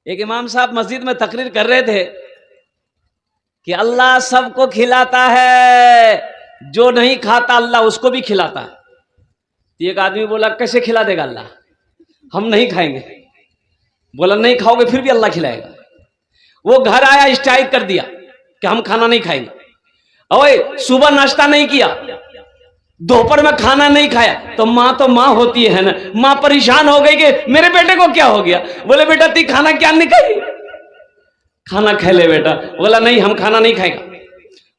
एक इमाम साहब मस्जिद में तकरीर कर रहे थे कि अल्लाह सबको खिलाता है, जो नहीं खाता अल्लाह उसको भी खिलाता है। एक आदमी बोला कैसे खिला देगा अल्लाह, हम नहीं खाएंगे। बोला नहीं खाओगे फिर भी अल्लाह खिलाएगा। वो घर आया, स्ट्राइक कर दिया कि हम खाना नहीं खाएंगे। ओए सुबह नाश्ता नहीं किया, दोपहर में खाना नहीं खाया, तो माँ होती है ना, माँ परेशान हो गई कि मेरे बेटे को क्या हो गया। बोले बेटा ती खाना क्या नहीं खाई, खाना खा ले बेटा। बोला नहीं हम खाना नहीं खाएगा,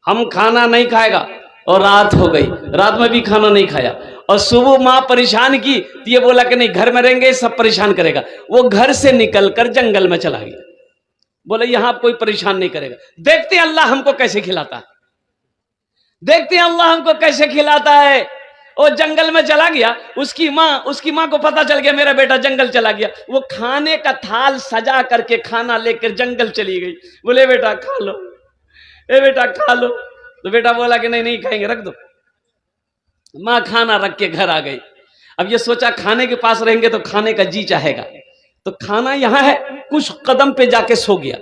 हम खाना नहीं खाएगा। और रात हो गई, रात में भी खाना नहीं खाया। और सुबह माँ परेशान की तो ये बोला कि नहीं घर में रहेंगे सब परेशान करेगा। वो घर से निकलकर जंगल में चला गया। बोले यहां कोई परेशान नहीं करेगा। देखते हैं अल्लाह हमको कैसे खिलाता है, देखते हैं अल्लाह हमको कैसे खिलाता है। वो जंगल में चला गया। उसकी माँ को पता चल गया मेरा बेटा जंगल चला गया। वो खाने का थाल सजा करके खाना लेकर जंगल चली गई। बोले बेटा खा लो, ए बेटा खा लो। तो बेटा बोला कि नहीं नहीं खाएंगे, रख दो। माँ खाना रख के घर आ गई। अब ये सोचा खाने के पास रहेंगे तो खाने का जी चाहेगा, तो खाना यहां है, कुछ कदम पे जाके सो गया।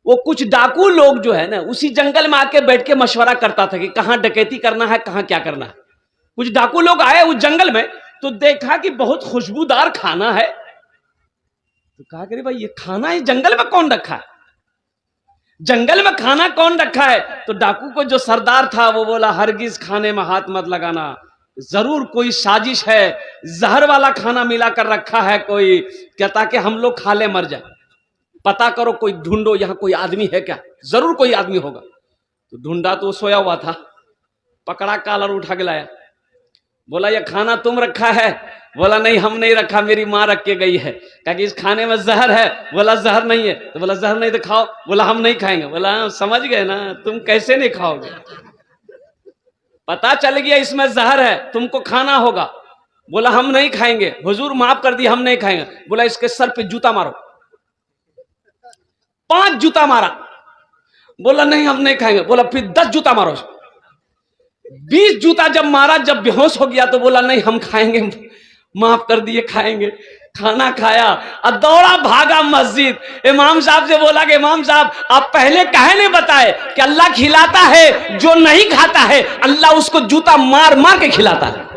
वो कुछ डाकू लोग जो है ना उसी जंगल में आके बैठ के मशवरा करता था कि कहां डकैती करना है, कहां क्या करना है। कुछ डाकू लोग आए उस जंगल में तो देखा कि बहुत खुशबूदार खाना है। तो कहा कि भाई ये खाना इस जंगल में कौन रखा है, जंगल में खाना कौन रखा है। तो डाकू को जो सरदार था वो बोला हरगिज खाने में हाथ मत लगाना, जरूर कोई साजिश है, जहर वाला खाना मिलाकर रखा है कोई, क्या ताकि हम लोग खा ले मर जाए। पता करो, कोई ढूंढो, यहां कोई आदमी है क्या, जरूर कोई आदमी होगा। तो ढूंढा तो सोया हुआ था, पकड़ा कॉलर उठा के लाया। बोला ये खाना तुम रखा है। बोला नहीं हम नहीं रखा, मेरी माँ रख के गई है, कहा कि इस खाने में जहर है। बोला जहर नहीं है। तो बोला जहर नहीं तो खाओ। बोला हम नहीं खाएंगे। बोला समझ गए ना, तुम कैसे नहीं खाओगे, पता चल गया इसमें जहर है, तुमको खाना होगा। बोला हम नहीं खाएंगे, हुजूर माफ कर दिया हम नहीं खाएंगे। बोला इसके सर पे जूता मारो। 5 जूता मारा। बोला नहीं हम नहीं खाएंगे। बोला फिर 10 जूता मारो। 20 जूता जब मारा, जब बेहोश हो गया तो बोला नहीं हम खाएंगे, माफ कर दिए खाएंगे। खाना खाया और दौड़ा भागा मस्जिद। इमाम साहब से बोला कि इमाम साहब आप पहले काहे नहीं बताए कि अल्लाह खिलाता है, जो नहीं खाता है अल्लाह उसको जूता मार मार के खिलाता है।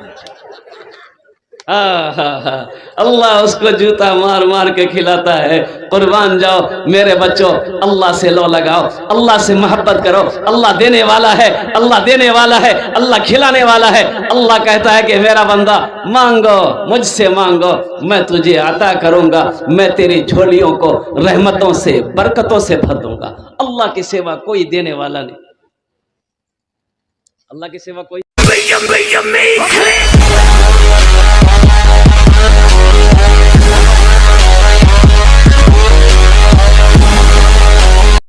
अल्लाह उसको जूता मार मार के खिलाता है। कुर्बान जाओ मेरे बच्चों, अल्लाह से लो लगाओ, अल्लाह से मोहब्बत करो। अल्लाह देने वाला है, अल्लाह देने वाला है, अल्लाह खिलाने वाला है। अल्लाह कहता है कि मेरा बंदा मांगो, मुझसे मांगो, मैं तुझे अता करूंगा, मैं तेरी झोलियों को रहमतों से बरकतों से भर दूंगा। अल्लाह की सेवा कोई देने वाला नहीं, अल्लाह की सेवा कोई